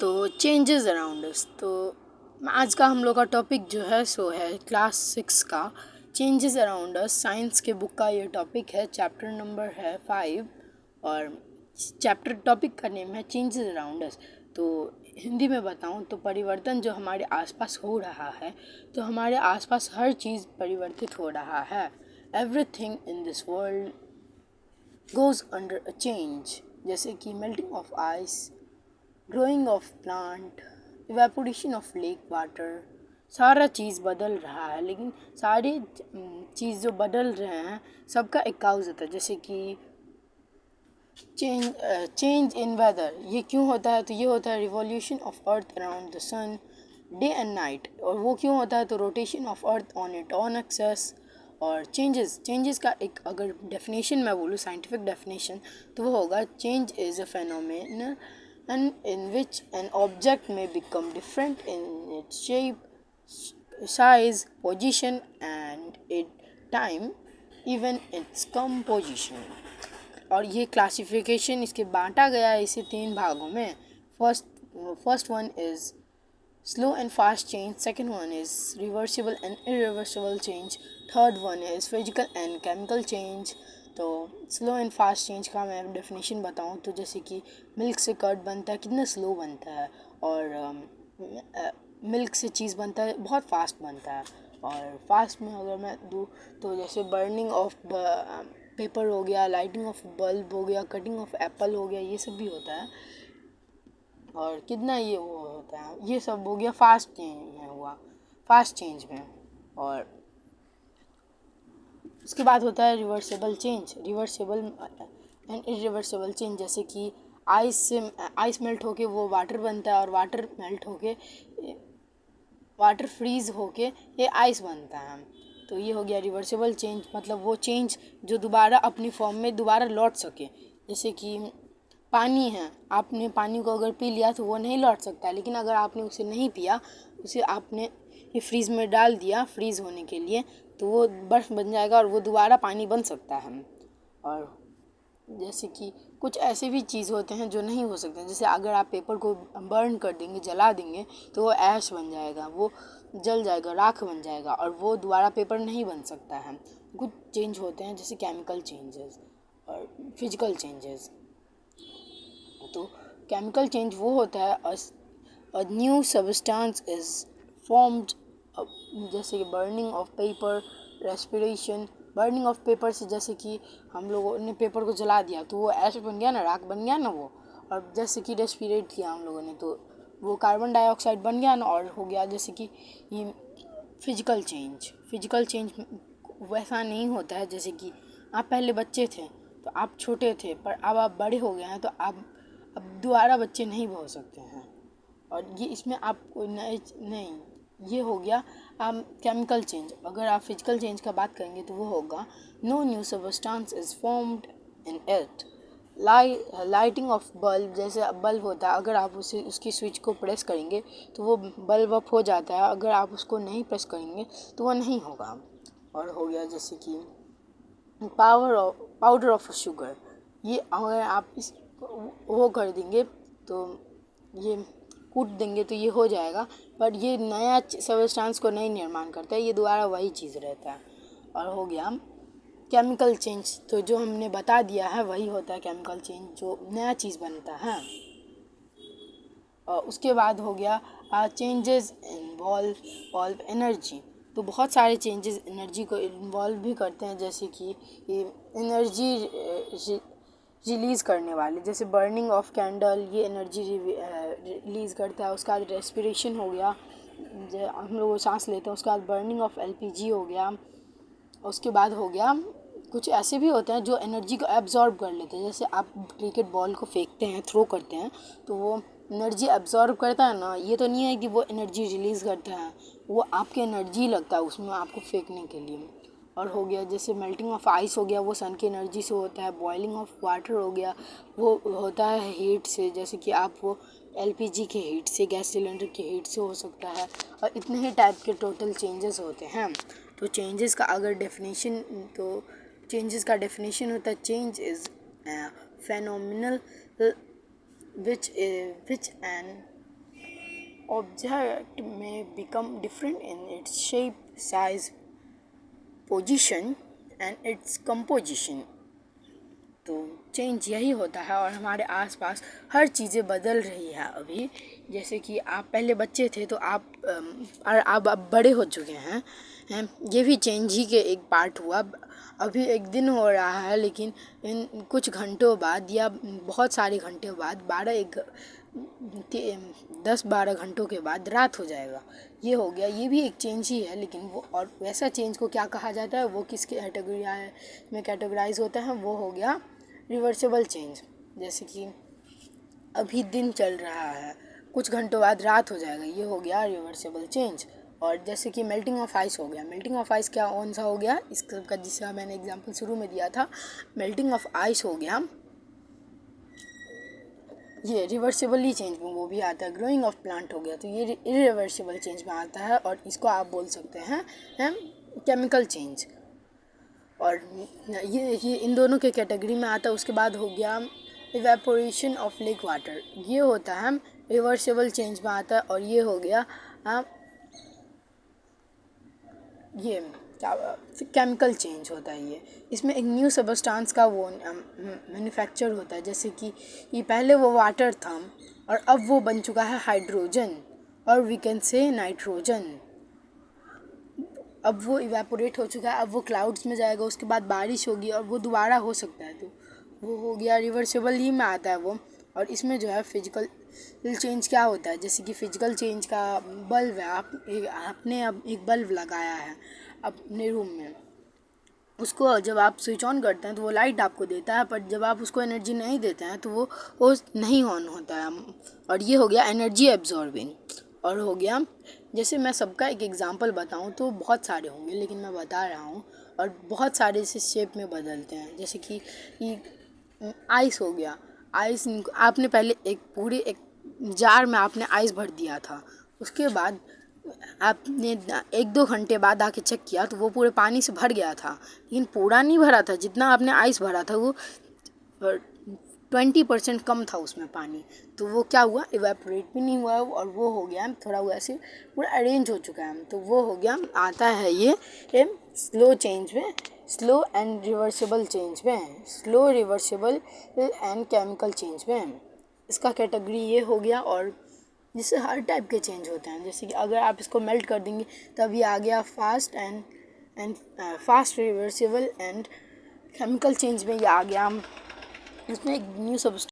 तो changes around us. तो आज का हम लोग का टॉपिक जो है सो है क्लास 6 का चेंजेस अराउंड अस। साइंस के बुक का ये टॉपिक है, चैप्टर नंबर है 5 और चैप्टर टॉपिक का नेम है चेंजेस अराउंड अस। तो हिंदी में बताऊं तो परिवर्तन जो हमारे आसपास हो रहा है, तो हमारे आसपास हर चीज़ परिवर्तित हो रहा है। Everything in this world goes under a change, जैसे कि melting of ice, growing of plant, evaporation of lake water. सारा चीज़ बदल रहा है, लेकिन सारी चीज़ जो बदल रहे हैं सबका एक काउज होता है, जैसे कि चेंज इन वेदर। ये क्यों होता है? तो ये होता है revolution of earth around the sun, day and night. और वो क्यों होता है? तो rotation of earth on it on axis. और चेंजेस का एक अगर डेफिनेशन मैं बोलूँ, साइंटिफिक डेफिनेशन, तो वो होगा change is a phenomenon and in which an object may become different in its shape, size, position and its time, even its composition। और ये क्लासिफिकेशन इसके बांटा गया है इसे 3 भागों में। First one is slow and fast change, second one is reversible and irreversible change, third one is physical and chemical change. तो स्लो एंड फास्ट चेंज का मैं डेफिनेशन बताऊं तो जैसे कि मिल्क से कर्ड बनता है, कितना स्लो बनता है, और मिल्क से चीज़ बनता है, बहुत फास्ट बनता है। और फास्ट में अगर मैं दूँ तो जैसे बर्निंग ऑफ पेपर हो गया, लाइटिंग ऑफ बल्ब हो गया, कटिंग ऑफ एप्पल हो गया, ये सब भी होता है। और कितना ये वो होता है, ये सब हो गया फास्ट चेंज में हुआ, फास्ट चेंज में। और उसके बाद होता है reversible change, reversible and irreversible change. जैसे कि आइस मेल्ट होके वो वाटर बनता है, और वाटर मेल्ट होके वाटर फ्रीज होके ये आइस बनता है। तो ये हो गया रिवर्सिबल चेंज, मतलब वो चेंज जो दोबारा अपनी फॉर्म में दोबारा लौट सके। जैसे कि पानी है, आपने पानी को अगर पी लिया तो वो नहीं लौट सकता, लेकिन अगर आपने उसे नहीं पिया, उसे आपने ये फ्रीज़ में डाल दिया फ्रीज़ होने के लिए, तो वो बर्फ़ बन जाएगा और वो दोबारा पानी बन सकता है। और जैसे कि कुछ ऐसे भी चीज़ होते हैं जो नहीं हो सकते, जैसे अगर आप पेपर को बर्न कर देंगे, जला देंगे, तो वो ऐश बन जाएगा, वो जल जाएगा, राख बन जाएगा, और वो दोबारा पेपर नहीं बन सकता है। कुछ चेंज होते हैं जैसे केमिकल चेंजेस और फिजिकल चेंजेस। तो केमिकल चेंज वो होता है a new substance is formed, जैसे कि burning of paper, respiration. Burning of paper से जैसे कि हम लोगों ने पेपर को जला दिया तो वो ऐश बन गया ना, राख बन गया ना वो। और जैसे कि रेस्पिरेट किया हम लोगों ने तो वो कार्बन डाइऑक्साइड बन गया ना, और हो गया। जैसे कि ये फिजिकल चेंज वैसा नहीं होता है, जैसे कि आप पहले बच्चे थे तो आप छोटे थे, पर अब आप बड़े हो गए हैं तो आप अब दोबारा बच्चे नहीं हो सकते हैं। और ये इसमें आपको नहीं, ये हो गया केमिकल चेंज। अगर आप फिजिकल चेंज का बात करेंगे तो वो होगा no new substance is formed in it. Lighting of bulb, जैसे बल्ब होता है, अगर आप उसे उसकी स्विच को प्रेस करेंगे तो वो बल्ब अप हो जाता है, अगर आप उसको नहीं प्रेस करेंगे तो वो नहीं होगा। और हो गया जैसे कि पाउडर ऑफ शुगर, ये अगर आप इस वो कर देंगे तो ये कूट देंगे तो ये हो जाएगा, पर ये नया सब्सटेंस को नहीं निर्माण करता है, ये दोबारा वही चीज़ रहता है। और हो गया केमिकल चेंज, तो जो हमने बता दिया है वही होता है केमिकल चेंज, जो नया चीज़ बनता है। और उसके बाद हो गया चेंजेस इन्वॉल्व एनर्जी। तो बहुत सारे चेंजेस एनर्जी को इन्वॉल्व भी करते हैं, जैसे कि एनर्जी रिलीज़ करने वाले, जैसे बर्निंग ऑफ कैंडल, ये एनर्जी रिलीज़ करता है। उसका रेस्पिरेशन हो गया, हम लोग सांस लेते हैं। उसके बाद बर्निंग ऑफ एलपीजी हो गया। उसके बाद हो गया कुछ ऐसे भी होते हैं जो एनर्जी को एब्जॉर्ब कर लेते हैं, जैसे आप क्रिकेट बॉल को फेंकते हैं, थ्रो करते हैं, तो वो एनर्जी एब्जॉर्ब करता है ना। ये तो नहीं है कि वो एनर्जी रिलीज़ करता है, वो आपकी एनर्जी लगता है उसमें आपको फेंकने के लिए। और हो गया जैसे मेल्टिंग ऑफ आइस हो गया, वो सन की एनर्जी से होता है। बॉइलिंग ऑफ वाटर हो गया, वो होता है हीट से, जैसे कि आप वो एलपीजी के हीट से, गैस सिलेंडर के हीट से हो सकता है। और इतने ही टाइप के टोटल चेंजेस होते हैं। तो चेंजेस का अगर डेफिनेशन, तो चेंजेस का डेफिनेशन होता है change is phenomenal which an object में become different in its shape, size, position and its composition. तो चेंज यही होता है और हमारे आसपास हर चीज़ें बदल रही है अभी। जैसे कि आप पहले बच्चे थे तो आप अब बड़े हो चुके हैं ये भी चेंज ही के एक पार्ट हुआ। अभी एक दिन हो रहा है लेकिन इन कुछ घंटों बाद या बहुत सारे घंटे बाद 10-12 घंटों के बाद रात हो जाएगा। ये हो गया, ये भी एक चेंज ही है। लेकिन वो और वैसा चेंज को क्या कहा जाता है, वो किस कैटेगरी में कैटेगराइज होता है, वो हो गया रिवर्सिबल चेंज। जैसे कि अभी दिन चल रहा है, कुछ घंटों बाद रात हो जाएगा, ये हो गया रिवर्सिबल चेंज। और जैसे कि मेल्टिंग ऑफ आइस हो गया, मेल्टिंग ऑफ आइस क्या कौन सा हो गया, इसका जिसका मैंने एग्जांपल शुरू में दिया था, मेल्टिंग ऑफ आइस हो गया, ये रिवर्सिबली चेंज में वो भी आता है। ग्रोइंग ऑफ प्लांट हो गया, तो ये इरिवर्सिबल चेंज में आता है और इसको आप बोल सकते हैं केमिकल चेंज। और ये इन दोनों के कैटेगरी में आता है। उसके बाद हो गया इवेपोरेशन ऑफ लेक वाटर, ये होता है रिवर्सिबल चेंज में आता है। और ये हो गया ये केमिकल चेंज होता है। ये इसमें एक न्यू सबस्टांस का वो मैन्युफैक्चर होता है। जैसे कि ये पहले वो वाटर था और अब वो बन चुका है हाइड्रोजन, और वी कैन से नाइट्रोजन। अब वो इवेपोरेट हो चुका है, अब वो क्लाउड्स में जाएगा, उसके बाद बारिश होगी और वो दोबारा हो सकता है। तो वो हो गया रिवर्सिबल ही में आता है वो। और इसमें जो है फिजिकल चेंज क्या होता है, जैसे कि फिजिकल चेंज का बल्ब है, आपने अब एक बल्ब लगाया है अपने रूम में, उसको जब आप स्विच ऑन करते हैं तो वो लाइट आपको देता है, पर जब आप उसको एनर्जी नहीं देते हैं तो वो नहीं ऑन होता है। और ये हो गया एनर्जी एब्जॉर्बिंग। और हो गया, जैसे मैं सबका एक एग्जांपल बताऊं तो बहुत सारे होंगे, लेकिन मैं बता रहा हूं, और बहुत सारे इसे शेप में बदलते हैं। जैसे कि आइस हो गया, आइस आपने पहले एक जार में आपने आइस भर दिया था, उसके बाद आपने 1-2 घंटे बाद आके चेक किया तो वो पूरे पानी से भर गया था, लेकिन पूरा नहीं भरा था। जितना आपने आइस भरा था वो 20% कम था उसमें पानी, तो वो क्या हुआ, इवेपोरेट भी नहीं हुआ और वो हो गया थोड़ा वैसे पूरा अरेंज हो चुका है। तो वो हो गया, आता है ये स्लो चेंज में, स्लो एंड रिवर्सिबल चेंज में, slow reversible and chemical change में, इसका कैटेगरी ये हो गया। और जिससे हर टाइप के चेंज होते हैं, जैसे कि अगर आप इसको मेल्ट कर देंगे तब ये आ गया fast reversible and chemical change में ये आ गया, इसमें एक न्यू